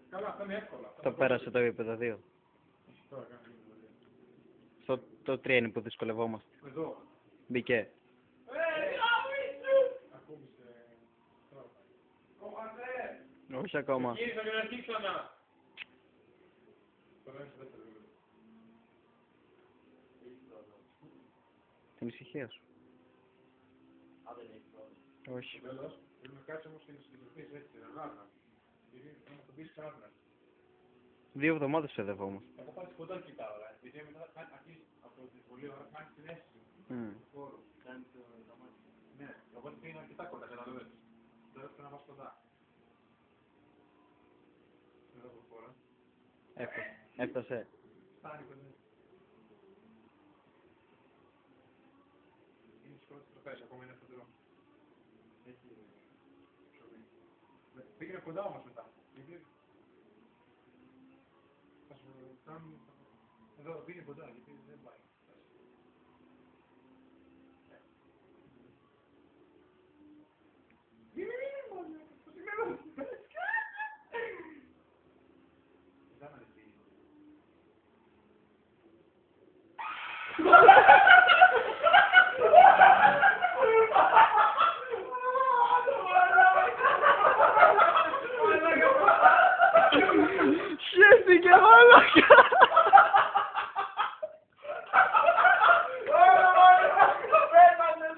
Καλά, αυτά είναι εύκολα. Το πέρασε το επίπεδο 2. Το 3 είναι που δυσκολευόμαστε. Εδώ. Μπήκε. Όχι ακόμα. Γύρισα και να αρχίσει ξανά. Την ησυχία σου. Όχι. Πρέπει να κάτσει όμως και να συγκεκριθείς έτσι, αγάπη. Γιατί θα το πεις κάρνα. 2 εβδομάδες παιδευόμαστε. Εγώ πάω κοντά κοιτάω, γιατί μετά αρχίσει από το σχολείο να κάνει την αίσθηση του χώρου. Ναι, οπότε πήγαινα αρκετά κοντά, καταλαβαίνεις. Τώρα πρέπει να πας κοντά. Εδώ από χώρα. Έφτασε. Φτάνει κοντά. Είναι στις πρώτες τροφές, ακόμα είναι φωτεινό. Έχει ψωμί. Πήγαινε κοντά όμως μετά. Θα σου κάνουν... Εδώ πήγαινε κοντά, γιατί δεν πάει. Χέστηκε μάλακα! Πέτανε,